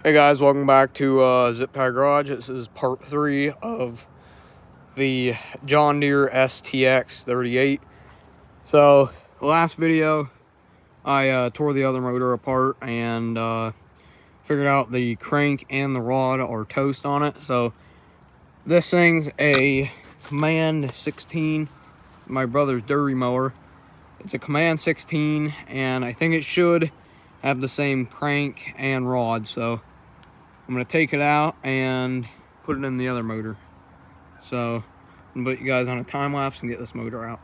Hey guys, welcome back to Zip Pad Garage. This is part 3 of the John Deere STX 38. So, the last video, I tore the other motor apart and figured out the crank and the rod are toast on it. So, this thing's a Command 16, my brother's Derby mower. It's a Command 16, and I think it should have the same crank and rod. So, I'm going to take it out and put it in the other motor. So I'm going to put you guys on a time lapse and get this motor out.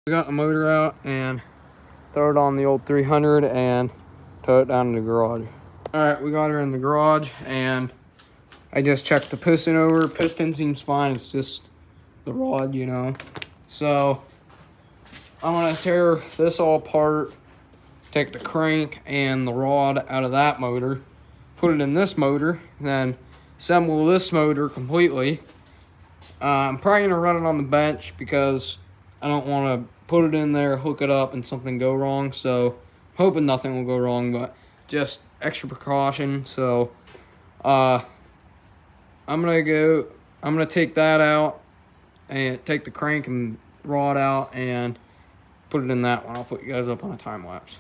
We got the motor out and throw it on the old 300 and tow it down to the garage. Alright, we got her in the garage and I just checked the piston over. Piston seems fine, it's just the rod, you know. So I'm going to tear this all apart, take the crank and the rod out of that motor, put it in this motor, then assemble this motor completely. I'm probably going to run it on the bench because I don't want to put it in there, hook it up, and something go wrong. So I'm hoping nothing will go wrong, but just extra precaution. So I'm gonna take that out and take the crank and rod out and put it in that one. I'll put you guys up on a time lapse.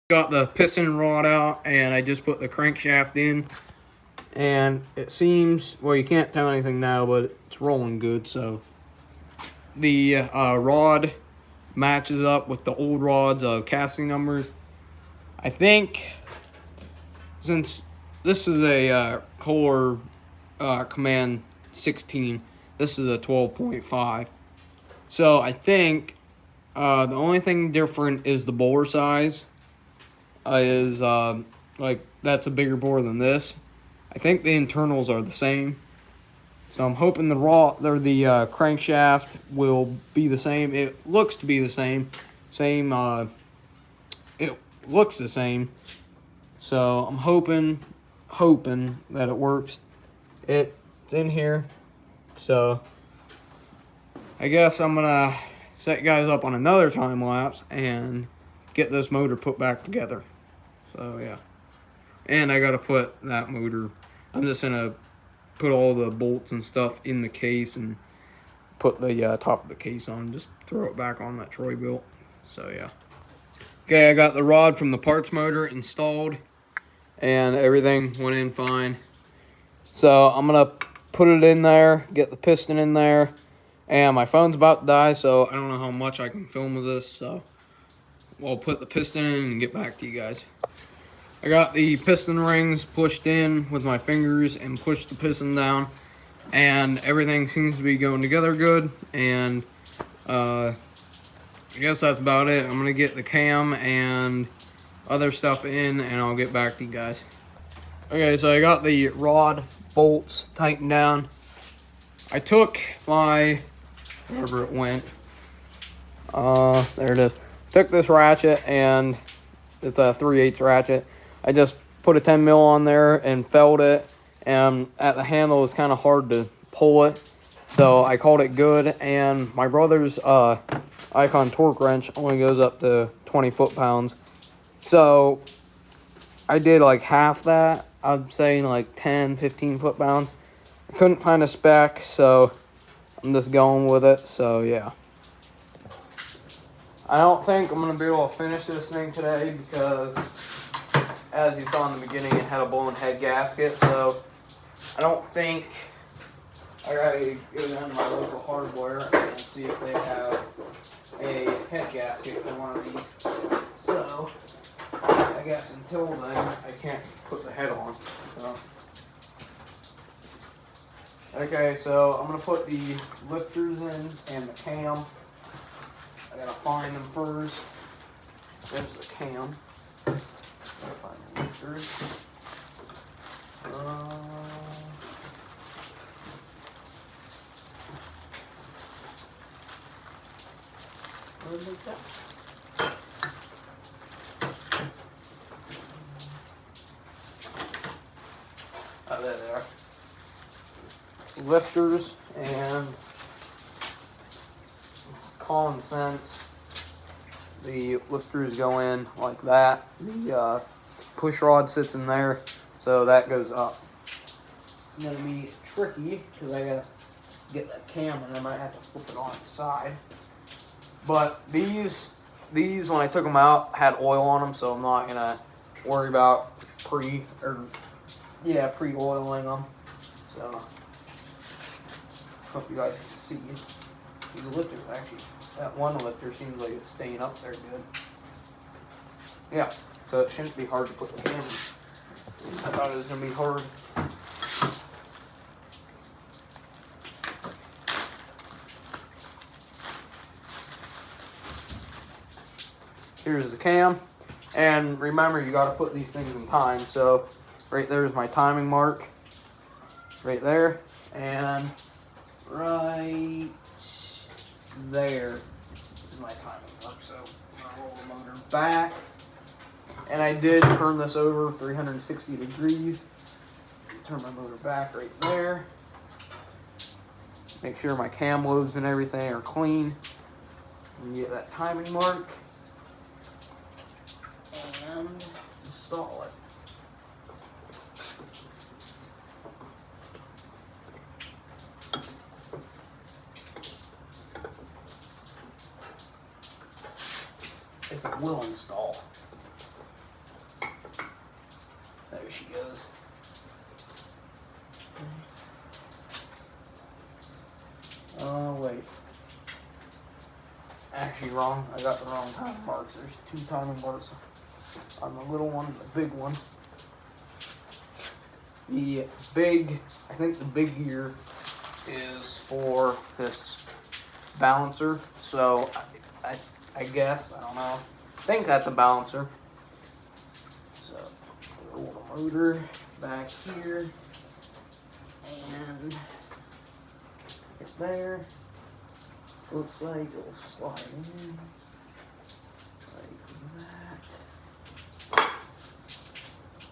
Got the piston rod out and I just put the crankshaft in, and it seems, well, you can't tell anything now, but it's rolling good. So the rod matches up with the old rod's casting numbers. I think since this is a Kohler Command 16, this is a 12.5. So I think the only thing different is the bore size. Like that's a bigger bore than this. I think the internals are the same. So I'm hoping the crankshaft will be the same. It looks to be the same. It looks the same. So I'm hoping that it works. It's in here. So I guess I'm gonna set you guys up on another time lapse and get this motor put back together. So yeah. And I gotta put that motor, I'm just gonna put all the bolts and stuff in the case and put the top of the case on, just throw it back on that Troy built. So yeah. Okay, I got the rod from the parts motor installed and everything went in fine. So I'm gonna put it in there, get the piston in there, and my phone's about to die, so I don't know how much I can film with this, so I'll put the piston in and get back to you guys. I got the piston rings pushed in with my fingers and pushed the piston down, and everything seems to be going together good, and I guess that's about it. I'm gonna get the cam and other stuff in and I'll get back to you guys. Okay, so I got the rod bolts tightened down. I took my, wherever it went, there it is. Took this ratchet, and it's a 3/8 ratchet. I just put a 10 mil on there and felled it, and at the handle it's kind of hard to pull it, so I called it good. And my brother's Icon torque wrench only goes up to 20 foot-pounds, so I did like half that. I'm saying like 10-15 foot-pounds. I couldn't find a spec, so I'm just going with it. So yeah, I don't think I'm gonna be able to finish this thing today because as you saw in the beginning, it had a blown head gasket, so I don't think, I gotta go down to my local hardware and see if they have a head gasket for one of these. So, I guess until then, I can't put the head on. So. Okay, so I'm gonna put the lifters in and the cam. I gotta find them first. There's the cam. Gotta find the lifters. Where did that? Oh, there they are. Lifters, and it's common sense. The lifters go in like that. The push rod sits in there, so that goes up. It's gonna be tricky because I gotta get that cam and I might have to flip it on its side. But these when I took them out had oil on them, so I'm not gonna worry about pre-oiling them. So hope you guys can see. These lifters actually, that one lifter seems like it's staying up there good. Yeah, so it shouldn't be hard to put the cam in. I thought it was gonna be hard. Here's the cam, and remember you got to put these things in time. So right there is my timing mark, right there, and right there is my timing mark. So I'm gonna roll the motor back, and I did turn this over 360 degrees. Turn my motor back right there. Make sure my cam lobes and everything are clean. And get that timing mark. And install it. If it will install. There she goes. Oh, wait. Actually wrong. I got the wrong timing marks. There's two timing marks on the little one and the big one. I think the big gear is for this balancer. So I guess, I don't know. I think that's a balancer. So roll the motor back here and it's there. Looks like it'll slide in like that.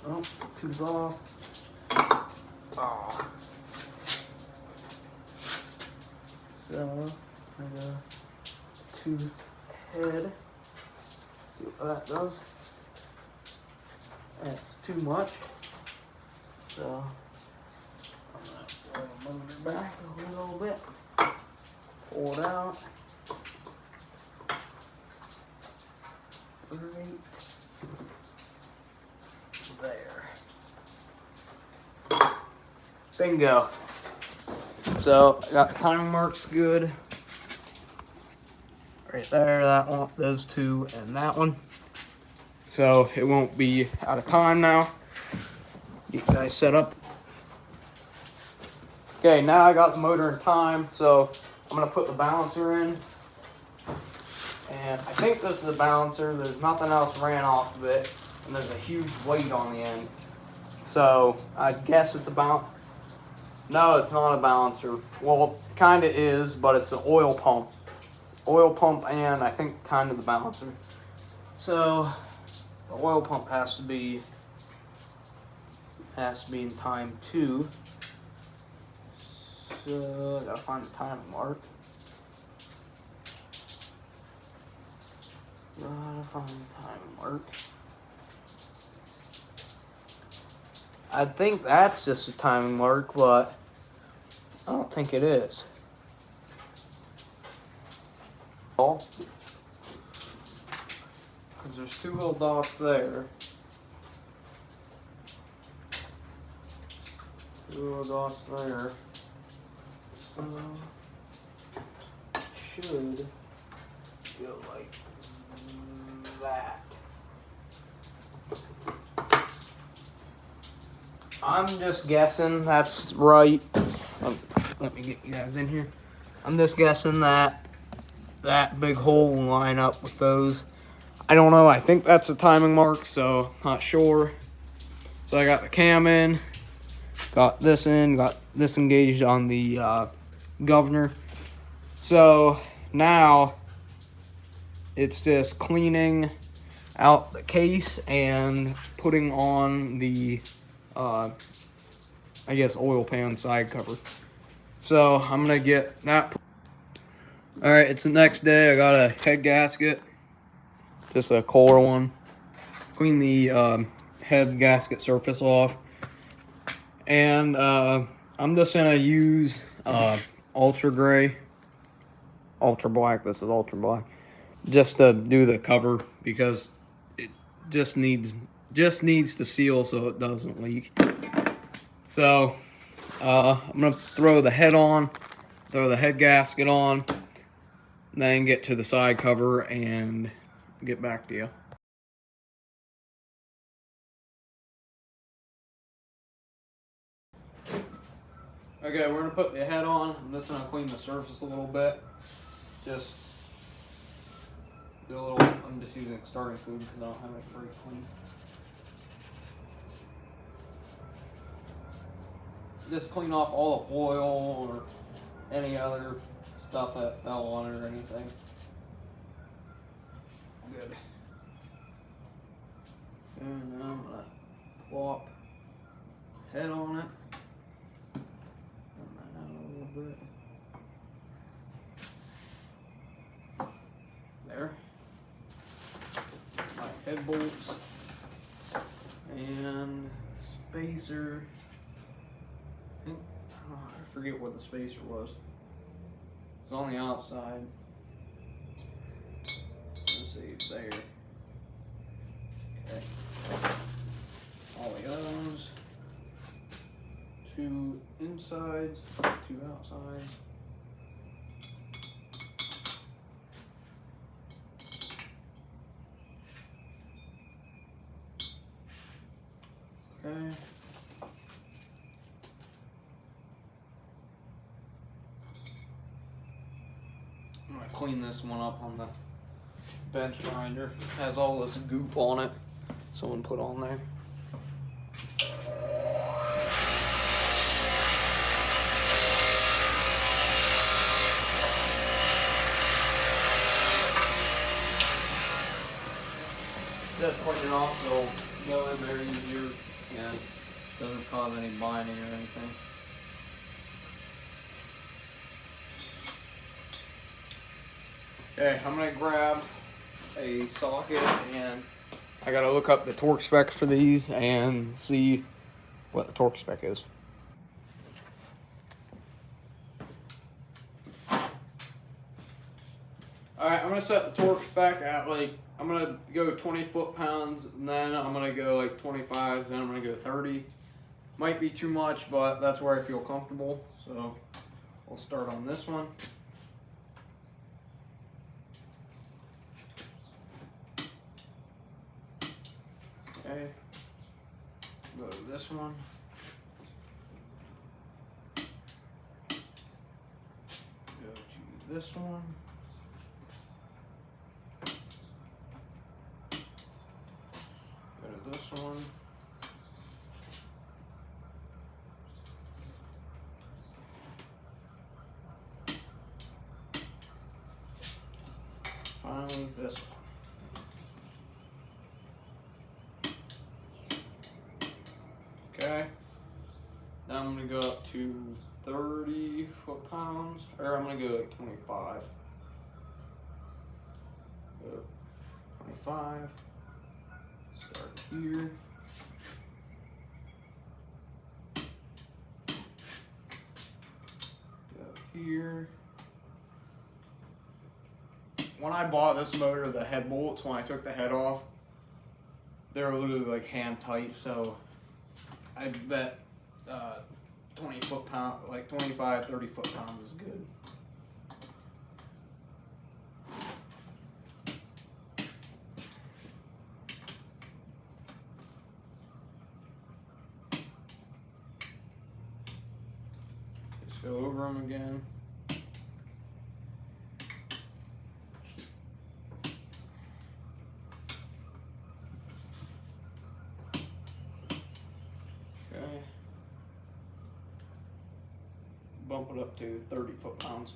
Oh, two's off. Oh. So, I got two head. See what that does. That's too much. So, I'm gonna roll the motor back a little bit. Pull it out. Right there. Bingo. So I got the timing marks good. Right there, that one, those two, and that one. So it won't be out of time now. You guys set up. Okay, now I got the motor in time, so I'm gonna put the balancer in. And I think this is a balancer. There's nothing else ran off of it. And there's a huge weight on the end. So I guess it's a balancer. No, it's not a balancer. Well, it kind of is, but it's an oil pump. It's an oil pump and I think kind of the balancer. So the oil pump has to be in time too. So I gotta find the timing mark. Gotta find the timing mark. I think that's just a timing mark, but I don't think it is. Because there's two little dots there. Ooh, I got there. Should go like that. I'm just guessing that's right. Let me get you guys in here. I'm just guessing that that big hole will line up with those. I don't know. I think that's a timing mark, so not sure. So I got the cam in, got this in, got this engaged on the governor. So now it's just cleaning out the case and putting on the I guess oil pan side cover. So I'm gonna get that. All right, it's the next day. I got a head gasket, just a Kohler one. Clean the head gasket surface off, and I'm just gonna use ultra gray, ultra black. This is ultra black, just to do the cover because it just needs to seal so it doesn't leak. So I'm gonna throw the head on, throw the head gasket on, then get to the side cover and get back to you. Okay, we're gonna put the head on. I'm just gonna clean the surface a little bit. Just do a little, I'm just using starting food because I don't have it very clean. Just clean off all the oil or any other stuff that fell on it or anything. Good. And now I'm gonna plop head on it. Run that out a little bit. There. My head bolts and spacer. I forget what the spacer was. It's on the outside. Let's see, it's there. Okay. All the other ones. 2 insides, 2 outsides. Okay. I'm gonna clean this one up on the bench grinder. It has all this goop on it. Someone put on there. Just clean it off so it'll go in there easier and doesn't cause any binding or anything. Okay, I'm gonna grab a socket and I gotta look up the torque spec for these and see what the torque spec is. Alright, I'm gonna set the torque spec at I'm gonna go 20 foot-pounds, and then I'm gonna go 25, then I'm gonna go 30. Might be too much, but that's where I feel comfortable. So we'll start on this one. Okay, go to this one. Go to this one. Go to this one. Finally, this one. Okay, now I'm gonna go up to 30 foot-pounds, or I'm gonna go 25. Go 25, start here. Go here. When I bought this motor, the head bolts, when I took the head off, they were literally hand tight, so I bet 20 foot-pound, like 25, 30 foot-pounds is good. Just go over them again. Okay. Bump it up to 30 foot-pounds.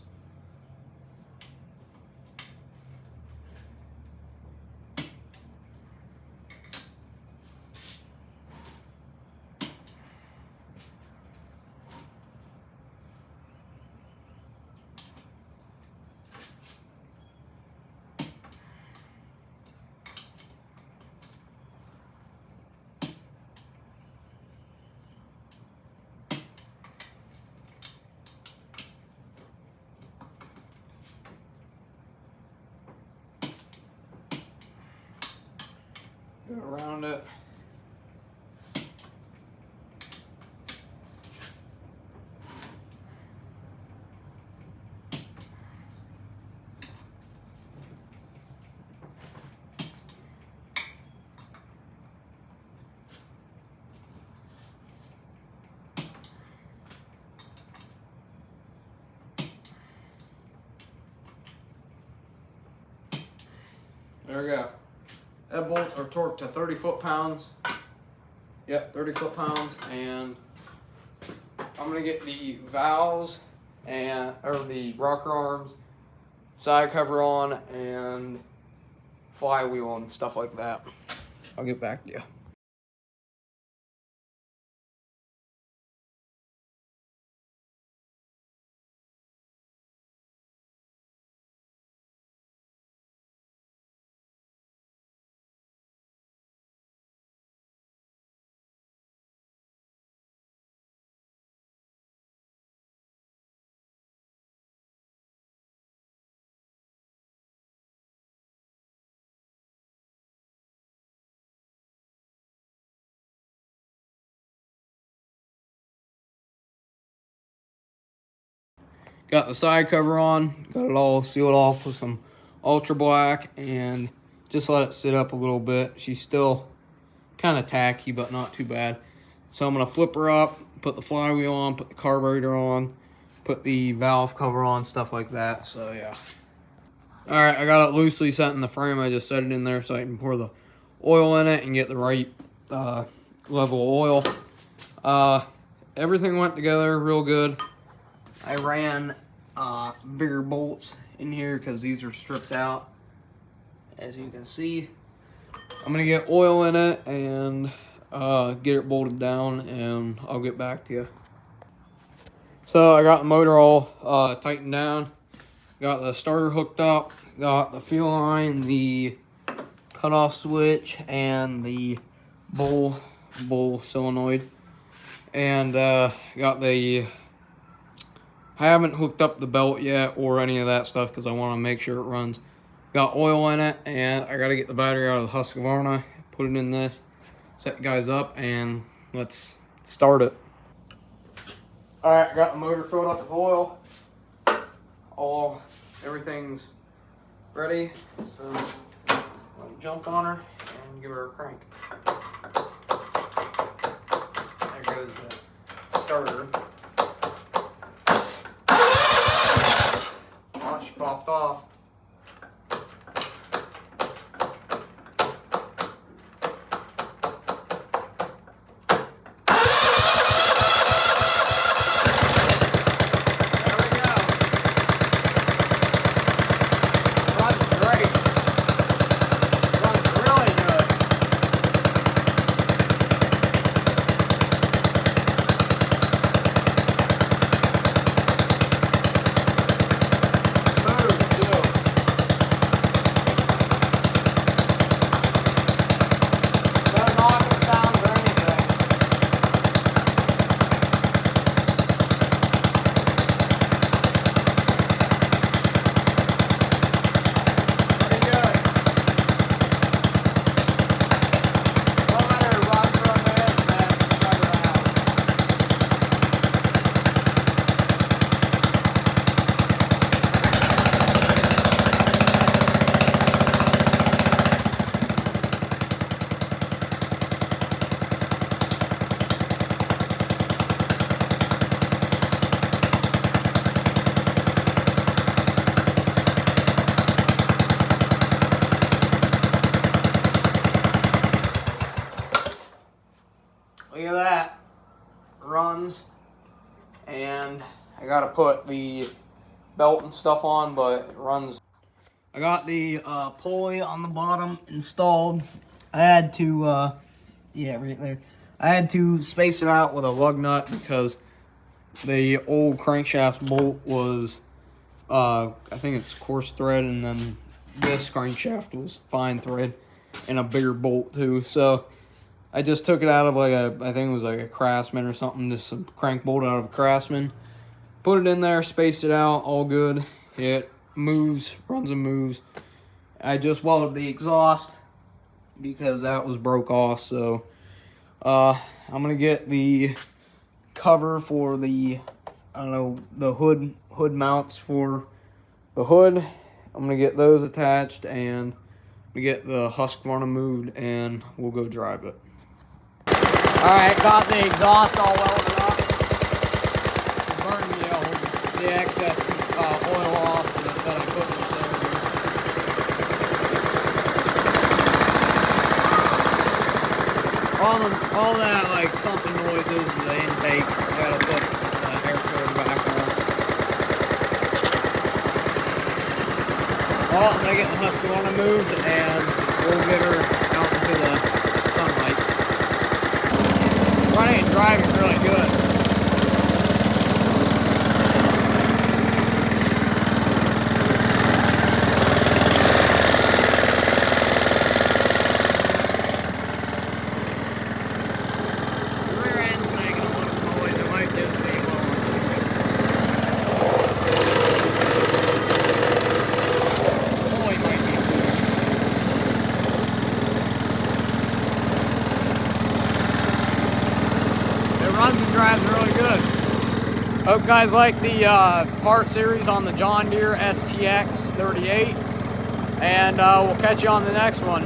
Go around it. There we go. That bolts are torqued to 30 foot-pounds. Yep, 30 foot-pounds. And I'm gonna get the valves or the rocker arms, side cover on, and flywheel and stuff like that. I'll get back to you. Got the side cover on, got it all sealed off with some ultra black, and just let it sit up a little bit. She's still kind of tacky, but not too bad. So I'm gonna flip her up, put the flywheel on, put the carburetor on, put the valve cover on, stuff like that. So yeah. All right, I got it loosely set in the frame. I just set it in there so I can pour the oil in it and get the right level of oil. Everything went together real good. I ran bigger bolts in here because these are stripped out, as you can see. I'm gonna get oil in it and get it bolted down, and I'll get back to you. So I got the motor all tightened down, got the starter hooked up, got the fuel line, the cutoff switch, and the bull solenoid, and got the I haven't hooked up the belt yet or any of that stuff because I want to make sure it runs. Got oil in it, and I got to get the battery out of the Husqvarna, put it in this, set you guys up, and let's start it. All right, got the motor filled up with oil. Everything's ready. So I'll jump on her and give her a crank. There goes the starter. She popped off. runs. And I gotta put the belt and stuff on, but it runs. I got the pulley on the bottom installed. I had to, yeah, right there. I had to space it out with a lug nut because the old crankshaft bolt was, I think it's coarse thread, and then this crankshaft was fine thread and a bigger bolt too. So I just took it out of like I think it was like a Craftsman or something, just a crank bolt out of a Craftsman. Put it in there, spaced it out, all good. It moves, runs and moves. I just welded the exhaust because that was broke off. So I'm gonna get the cover for the, I don't know, the hood mounts for the hood. I'm gonna get those attached, and we get the Husqvarna moved, and we'll go drive it. All right, got the exhaust all welded up. Burn the excess oil off that I put in the cylinder. All that like pumping noises, the intake, I gotta put air filter back on. Well, I'm gonna get the Husqvarna moved, and we'll get her out into the sunlight. Running and driving really good. Runs and drives really good. Hope guys like the part series on the John Deere STX 38, and we'll catch you on the next one.